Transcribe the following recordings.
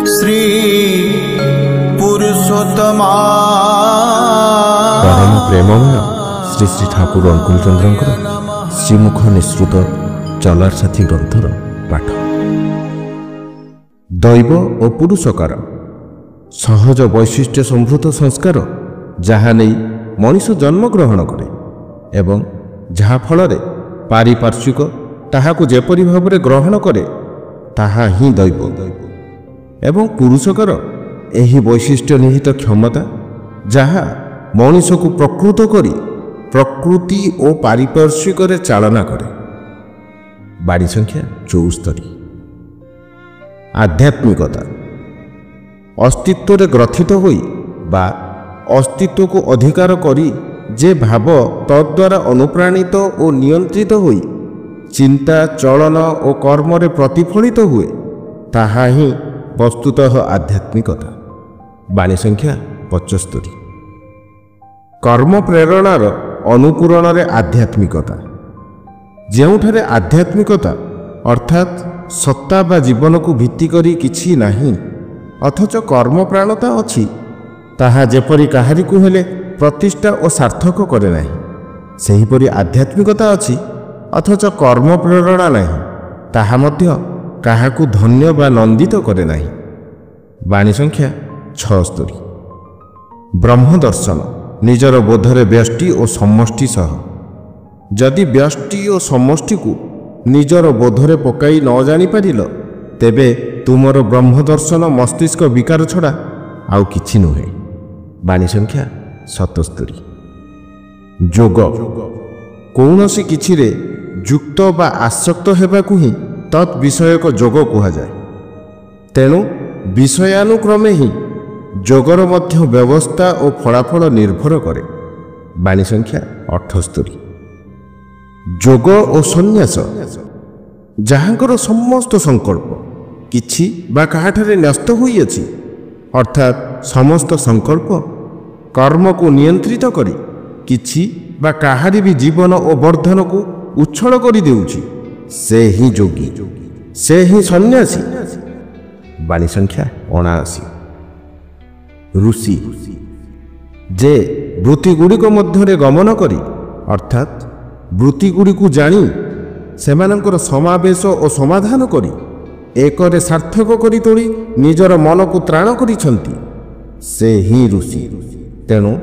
श्री पुरुषोत्तमा परम प्रेममय श्री श्री ठाकुर अंकुल चंद्रंकर श्रीमुख निःसृत चलार साथी ग्रंथर पाठ। दैव और पुरुषकार सहज वैशिष्ट्य समृद्ध संस्कार जहा नहीं मनीष जन्म ग्रहण करे एवं जहा फल पारिपार्श्विक ताहाकु जेपरि भाव ग्रहण करे ताहा ही दैव एवं पुरुषकार एही वैशिष्ट्य निहित क्षमता जहा मनीष को प्रकृत करी प्रकृति और पारिपार्श्विक चालना करे। बाड़ी संख्या 74। आध्यात्मिकता अस्तित्व ग्रथित होई बा अस्तित्व को अधिकार करी जे भाव तद्वारा अनुप्राणित और नियंत्रित होई चिंता चलन और कर्म रे प्रतिफलित हुए ताहा ही वस्तुतः आध्यात्मिकता। बाणी संख्या 75। कर्म प्रेरणार अनुपूरण रे आध्यात्मिकता जेउठारे आध्यात्मिकता अर्थात सत्ता बा जीवन को भित्ति करी किछि नाही अथच कर्म प्राणता अछि ताहा जेपरि काहारी को हेले प्रतिष्ठा और सार्थक करे नाही सेहीपरि आध्यात्मिकता अछि अथच कर्म प्रेरणा नाही ताहा मध्य काहाकू धन्य बा नंदित करे नाही। बाणी संख्या 76। ब्रह्म दर्शन निजर बोधरे व्यष्टि और समष्टि सह जदि व्यष्टि और समष्टि को निजर बोधरे पकाई न जानी पारिल तेबे तुमर ब्रह्म दर्शन मस्तिष्क विकार छड़ा आउ किछि नुहे। बाणी संख्या 77। जोग कौनसी किछिरे युक्त बा आसक्त हेबाकु ही तत् विषयक जोग कुहा जाए तेणु विषयानुक्रमे ही जोगर मध्य व्यवस्था और फलाफल निर्भर करे। बाणी संख्या 78। जोग और संन्यास जहाँकर समस्त संकल्प किछि बा काहाठारे न्यस्त होई अछि अर्थात समस्त संकल्प कर्म को नियंत्रित करी किछि बा काहारी भी जीवन और वर्धन को उच्छल करी देउछि से ही जोगी से ही सन्यासी। बाणी संख्या 79। ऋषि जे वृत्ति गुड़िक मध्य गमन करी अर्थात वृत्ति गुड़िक जानी सेमानंकर समावेश और समाधान करी एकरे सार्थक करी तोड़ी निजर मन को त्राण करिछंती से ही ऋषि तेणु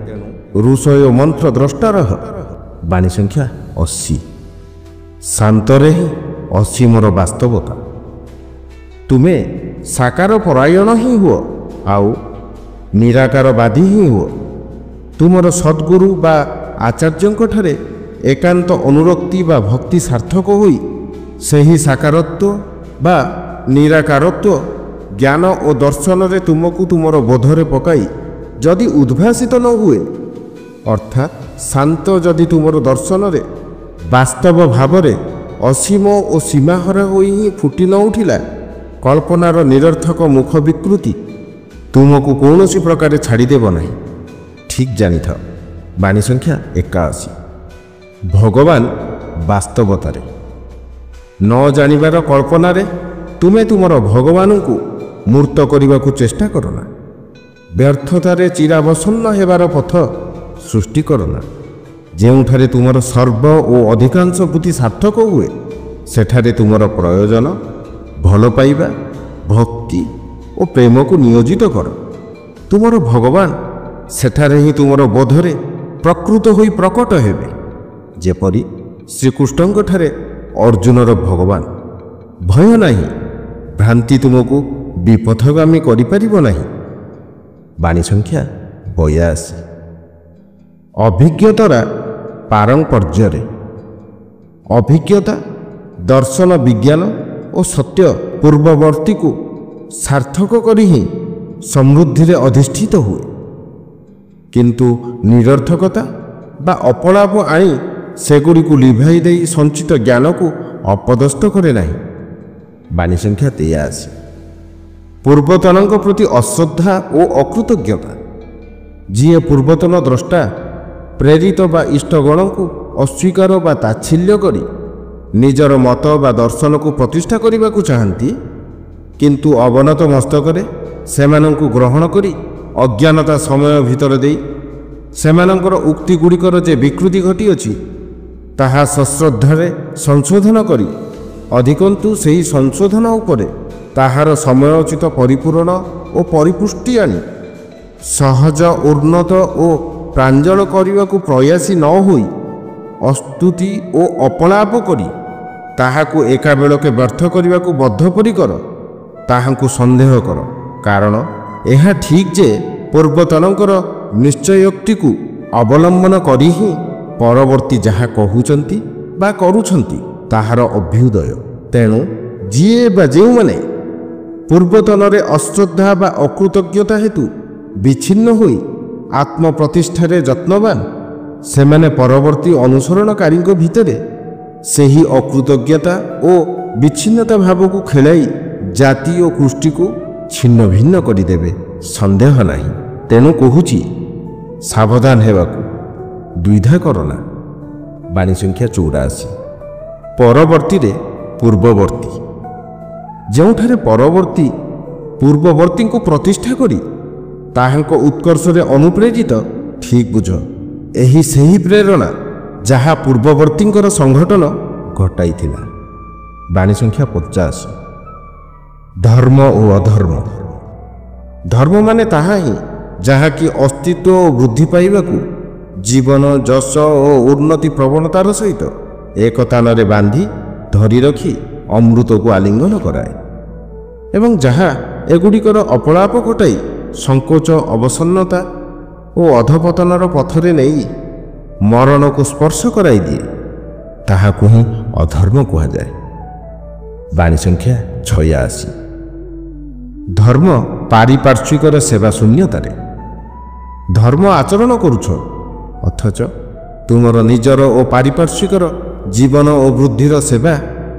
ऋषय मंत्र द्रष्टा रह। बाणी संख्या 80। शांतरे ही असी मोर वास्तवता तुमे साकार परायण ही हुओ आउ निराकारवादी ही हुओ तुमर सद्गुरु बा आचार्य ठारे एकांत अनुरक्ति बा भक्ति सार्थक होई सही साकारत्व बा निराकारत्व ज्ञान और दर्शन रे तुमको तुमर बोधरे पकाई जदि उद्भासित न हुए अर्थात शांत जदि तुमर दर्शन रे वास्तव भावरे असीम और सीमाहरा होई ही फुटी न उठिला कल्पनार निरर्थक मुख विकृति तुमको कौनसी प्रकार छाड़देव नहीं ठीक जानी था। बाणी संख्या 81। भगवान वास्तवतारे न जानिबार कल्पनारे तुमे तुमर भगवान को मूर्त करने को चेष्टा करना व्यर्थतारे चिरावसन्न हेबार पथ सृष्टि करना जेउठारे तुमर सर्व और अधिकांश बुद्धि सार्थक हुए सेठारे तुमर प्रयोजन भल पाइबा भक्ति और प्रेम को नियोजित कर तुमर भगवान सेठारे ही तुमर बोधरे प्रकृत होई प्रकट हेबे जेपरि श्रीकृष्ण ठारे अर्जुनर भगवान भय नहीं भ्रांति तुमको विपथगामी करिपारिबो नहीं। बाणी संख्या 82। अभिज्ञतारा पारंपर्यरे अभिज्ञता दर्शन विज्ञान और सत्य पूर्ववर्ती को सार्थक करी ही समृद्धि अधिष्ठित हुए किंतु निरर्थकता बा अपलाप आनी सेगुड़ी लिभाई दे संचित ज्ञान को अपदस्थ करे नहीं। बाणी संख्या 83। पूर्वतन प्रति अश्रद्धा और अकृतज्ञता जी पूर्वतन द्रष्टा प्रेरित बा इष्टगण को अस्वीकार बा ताच्छिल्य करी ନିଜର ମତ ବା ଦର୍ଶନକୁ ପ୍ରତିଷ୍ଠା କରିବାକୁ ଚାହାନ୍ତି, କିନ୍ତୁ ଅବନତ ମସ୍ତକରେ ସେମାନଙ୍କୁ ଗ୍ରହଣ କରି ଅଜ୍ଞାନତା ସମୟ ଭିତରେ ଦେଇ ସେମାନଙ୍କର ଉକ୍ତିଗୁଡ଼ିକର ଯେ ବିକୃତି ଘଟିଅଛି ତାହା ସଶ୍ରଦ୍ଧାରେ ସଂଶୋଧନ କରି ଅଧିକନ୍ତୁ ସେହି ସଂଶୋଧନ ଉପରେ ତାହାର ସମୟୋଚିତ ପରିପୂରଣ ଓ ପରିପୁଷ୍ଟି ଆଣି ସହଜ ଉନ୍ନତ ଓ ପ୍ରାଞ୍ଜଳ କରିବାକୁ ପ୍ରୟାସୀ ନ ହୋଇ ଅସ୍ତୁତି ଓ ଅପଳାପ କରି ତାହାକୁ ଏକାବେଳକେ ବ୍ୟର୍ଥ କରିବାକୁ ବଦ୍ଧପରିକର ତାହାଙ୍କୁ ସନ୍ଦେହ କର। କାରଣ ଏହା ଠିକ୍ ଯେ ପୂର୍ବତନଙ୍କର ନିଶ୍ଚୟୋକ୍ତିକୁ ଅବଲମ୍ବନ କରି ହିଁ ପରବର୍ତ୍ତୀ ଯାହା କହୁଛନ୍ତି ବା କରୁଛନ୍ତି ତାହାର ଅଭ୍ୟୁଦୟ। ତେଣୁ ଯିଏ ବା ଯେଉଁମାନେ ପୂର୍ବତନରେ ଅଶ୍ରଦ୍ଧା ବା ଅକୃତଜ୍ଞତା ହେତୁ ବିଚ୍ଛିନ୍ନ ହୋଇ ଆତ୍ମପ୍ରତିଷ୍ଠାରେ ଯତ୍ନବାନ, ସେମାନେ ପରବର୍ତ୍ତୀ ଅନୁସରଣକାରୀଙ୍କ ଭିତରେ ସେହି ଅକୃତଜ୍ଞତା ଓ ବିଚ୍ଛିନ୍ନତା ଭାବକୁ ଖେଳାଇ ଜାତି ଓ କୃଷ୍ଟିକୁ ଛିନ୍ନ ଭିନ୍ନ କରିଦେବେ, ସନ୍ଦେହ ନାହିଁ। ତେଣୁ କହୁଛି ସାବଧାନ ହେବାକୁ ଦ୍ୱିଧା କରନା। ବାଣୀ ସଂଖ୍ୟା 84। ପରବର୍ତ୍ତୀରେ ପୂର୍ବବର୍ତ୍ତୀ। ଯେଉଁଠାରେ ପରବର୍ତ୍ତୀ ପୂର୍ବବର୍ତ୍ତୀଙ୍କୁ ପ୍ରତିଷ୍ଠା କରି ତାହାଙ୍କ ଉତ୍କର୍ଷରେ ଅନୁପ୍ରେରିତ, ଠିକ୍ ବୁଝ, ଏହି ସେହି ପ୍ରେରଣା ଯାହା ପୂର୍ବବର୍ତ୍ତୀଙ୍କର ସଂଘଟନ ଘଟାଇଥିଲା। ବାଣୀ ସଂଖ୍ୟା 50। ଧର୍ମ ଓ ଅଧର୍ମ। ଧର୍ମ ମାନେ ତାହା ହିଁ ଯାହାକି ଅସ୍ତିତ୍ୱ ଓ ବୃଦ୍ଧି ପାଇବାକୁ ଜୀବନ, ଯଶ ଓ ଉନ୍ନତି ପ୍ରବଣତାର ସହିତ ଏକତାନରେ ବାନ୍ଧି ଧରି ରଖି ଅମୃତକୁ ଆଲିଙ୍ଗନ କରାଏ ଏବଂ ଯାହା ଏଗୁଡ଼ିକର ଅପଳାପ ଘଟାଇ ସଂକୋଚ, ଅବସନ୍ନତା ଓ ଅଧପତନର ପଥରେ ନେଇ ମରଣକୁ ସ୍ପର୍ଶ କରାଇ ଦିଏ, ତାହାକୁ ହିଁ ଅଧର୍ମ କୁହାଯାଏ। ବାଣୀ ସଂଖ୍ୟା 86। ଧର୍ମ ପାରିପାର୍ଶ୍ୱିକର ସେବା ଶୂନ୍ୟତାରେ। ଧର୍ମ ଆଚରଣ କରୁଛ, ଅଥଚ ତୁମର ନିଜର ଓ ପାରିପାର୍ଶ୍ୱିକର ଜୀବନ ଓ ବୃଦ୍ଧିର ସେବା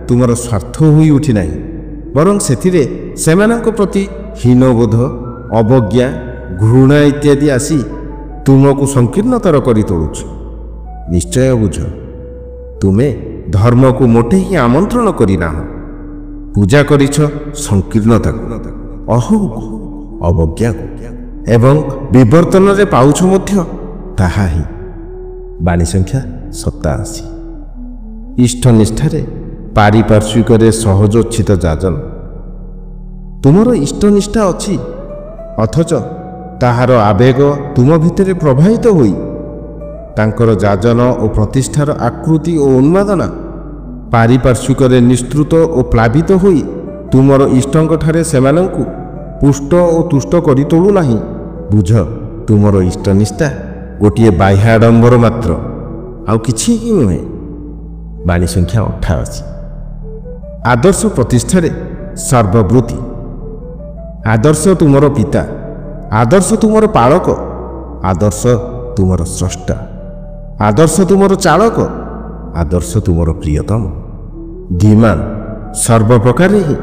ତୁମର ସ୍ୱାର୍ଥ ହୋଇ ଉଠି ନାହିଁ, ବରଂ ସେଥିରେ ସେମାନଙ୍କ ପ୍ରତି ହୀନବୋଧ, ଅବଜ୍ଞା, ଘୃଣା ଇତ୍ୟାଦି ଆସି ତୁମକୁ ସଂକୀର୍ଣ୍ଣତର କରି ତୋଳୁଛି। ନିଶ୍ଚୟ ବୁଝ, ତୁମେ ଧର୍ମକୁ ମୋଟେ ହିଁ ଆମନ୍ତ୍ରଣ କରିନାହଁ, ପୂଜା କରିଛ ସଂକୀର୍ଣ୍ଣତାକୁ, ଅହଂକୁ, ଅବଜ୍ଞାକୁ ଏବଂ ବିବର୍ତ୍ତନରେ ପାଉଛ ମଧ୍ୟ ତାହା ହିଁ। ବାଣୀ ସଂଖ୍ୟା 87। ଇଷ୍ଟନିଷ୍ଠାରେ ପାରିପାର୍ଶ୍ୱିକରେ ସହଜୋଚ୍ଛିତ ଯାଜନ। ତୁମର ଇଷ୍ଟନିଷ୍ଠା ଅଛି, ଅଥଚ ତାହାର ଆବେଗ ତୁମ ଭିତରେ ପ୍ରବାହିତ ହୋଇ ତାଙ୍କର ଯାଜନ ଓ ପ୍ରତିଷ୍ଠାର ଆକୃତି ଓ ଉନ୍ମାଦନା ପାରିପାର୍ଶ୍ୱିକରେ ନିଃସୃତ ଓ ପ୍ଲାବିତ ହୋଇ ତୁମର ଇଷ୍ଟଙ୍କଠାରେ ସେମାନଙ୍କୁ ପୁଷ୍ଟ ଓ ତୁଷ୍ଟ କରି ତୋଳୁ ନାହିଁ। ବୁଝ, ତୁମର ଇଷ୍ଟନିଷ୍ଠା ଗୋଟିଏ ବାହ୍ୟ ଆଡ଼ମ୍ବର ମାତ୍ର, ଆଉ କିଛି ହିଁ ନୁହେଁ। ବାଣୀ ସଂଖ୍ୟା 88। ଆଦର୍ଶ ପ୍ରତିଷ୍ଠାରେ ସର୍ବବୃତ୍ତି। ଆଦର୍ଶ ତୁମର ପିତା, ଆଦର୍ଶ ତୁମର ପାଳକ, ଆଦର୍ଶ ତୁମର ସ୍ରଷ୍ଟା, ଆଦର୍ଶ ତୁମର ଚାଳକ, ଆଦର୍ଶ ତୁମର ପ୍ରିୟତମ। ଧୀମାନ ସର୍ବପ୍ରକାରେ ହିଁ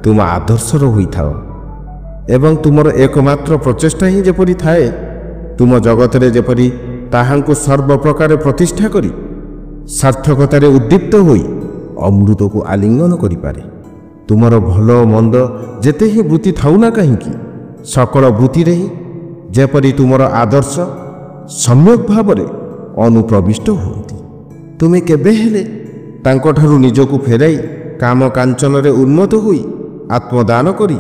ତୁମ ଆଦର୍ଶର ହୋଇଥାଅ ଏବଂ ତୁମର ଏକମାତ୍ର ପ୍ରଚେଷ୍ଟା ହିଁ ଯେପରି ଥାଏ ତୁମ ଜଗତରେ ଯେପରି ତାହାଙ୍କୁ ସର୍ବପ୍ରକାରେ ପ୍ରତିଷ୍ଠା କରି ସାର୍ଥକତାରେ ଉଦ୍ଦୀପ୍ତ ହୋଇ ଅମୃତକୁ ଆଲିଙ୍ଗନ କରିପାରେ। ତୁମର ଭଲ ମନ୍ଦ ଯେତେ ହିଁ ବୃତ୍ତି ଥାଉ ନା କାହିଁକି, ସକଳ ବୃତ୍ତିରେ ହିଁ ଯେପରି ତୁମର ଆଦର୍ଶ ସମ୍ୟକ୍ ଭାବରେ ଅନୁପ୍ରବିଷ୍ଟ ହୁଅନ୍ତି। ତୁମେ କେବେ ହେଲେ ତାଙ୍କଠାରୁ ନିଜକୁ ଫେରାଇ କାମ କାଞ୍ଚନରେ ଉନ୍ନତ ହୋଇ ଆତ୍ମଦାନ କରି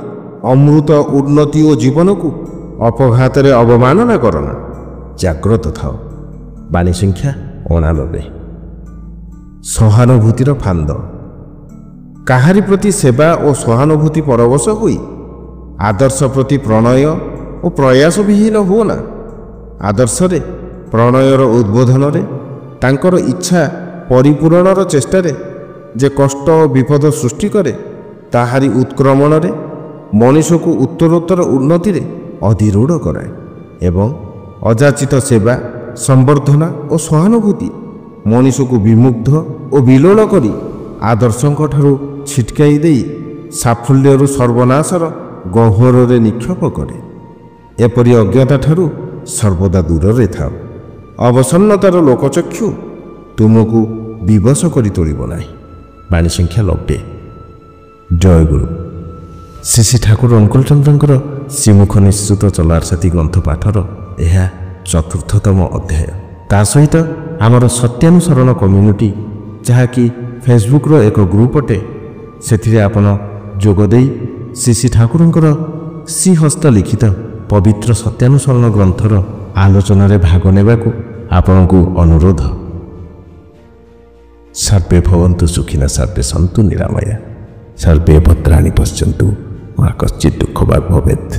ଅମୃତ, ଉନ୍ନତି ଓ ଜୀବନକୁ ଅପଘାତରେ ଅବମାନନା କରନା। ଜାଗ୍ରତ ଥାଅ। ବାଣୀ ସଂଖ୍ୟା 89। ସହାନୁଭୂତିର ଫାନ୍ଦ। କାହାରି ପ୍ରତି ସେବା ଓ ସହାନୁଭୂତି ପରବଶ ହୋଇ ଆଦର୍ଶ ପ୍ରତି ପ୍ରଣୟ ଓ ପ୍ରୟାସ ବିହୀନ ହୁଅ ନା। ଆଦର୍ଶରେ, ପ୍ରଣୟର ଉଦ୍ବୋଧନରେ, ତାଙ୍କର ଇଚ୍ଛା ପରିପୂରଣର ଚେଷ୍ଟାରେ ଯେ କଷ୍ଟ ଓ ବିପଦ ସୃଷ୍ଟି କରେ, ତାହାରି ଉତ୍କ୍ରମଣରେ ମଣିଷକୁ ଉତ୍ତରୋତ୍ତର ଉନ୍ନତିରେ ଅଧିରୂଢ଼ କରାଏ ଏବଂ ଅଯାଚିତ ସେବା, ସମ୍ବର୍ଦ୍ଧନା ଓ ସହାନୁଭୂତି ମଣିଷକୁ ବିମୁଗ୍ଧ ଓ ବିଲୋଳ କରି ଆଦର୍ଶଙ୍କଠାରୁ ଛିଟକାଇ ଦେଇ ସାଫଲ୍ୟରୁ ସର୍ବନାଶର ଗହ୍ୱରରେ ନିକ୍ଷେପ କରେ। ଏପରି ଅଜ୍ଞତାଠାରୁ ସର୍ବଦା ଦୂରରେ ଥାଅ। ଅବସନ୍ନତାର ଲୋକଚକ୍ଷୁ ତୁମକୁ ବିବଶ କରି ତୋଳିବ ନାହିଁ। ବାଣୀ ସଂଖ୍ୟା 90। ଜୟଗୁରୁ। ଶ୍ରୀ ଶ୍ରୀ ଠାକୁର ଅନୁକୂଳ ଚନ୍ଦ୍ରଙ୍କର ଶ୍ରୀମୁଖ ନିଶ୍ଚିତ ଚଲାର ସାଥୀ ଗ୍ରନ୍ଥ ପାଠର ଏହା 4ର୍ଥତମ ଅଧ୍ୟାୟ। ତା ସହିତ ଆମର ସତ୍ୟାନୁସରଣ କମ୍ୟୁନିଟି, ଯାହାକି ଫେସବୁକ୍ର ଏକ ଗ୍ରୁପ୍ ଅଟେ, ସେଥିରେ ଆପଣ ଯୋଗ ଦେଇ ଶ୍ରୀ ଶ୍ରୀ ଠାକୁରଙ୍କର ଶ୍ରୀହସ୍ତ ଲିଖିତ ପବିତ୍ର ସତ୍ୟାନୁସରଣ ଗ୍ରନ୍ଥର ଆଲୋଚନାରେ ଭାଗ ନେବାକୁ ଆପଣଙ୍କୁ ଅନୁରୋଧ। ସର୍ବେ ଭବନ୍ତୁ ସୁଖିନା, ସର୍ବେ ସନ୍ତୁ ନିରାମୟା, ସର୍ବେ ଭଦ୍ରାଣୀ ପଶ୍ୟନ୍ତୁ, ମା କଶ୍ଚିତ୍ ଦୁଃଖ ଭାଗ ଭବେତ୍।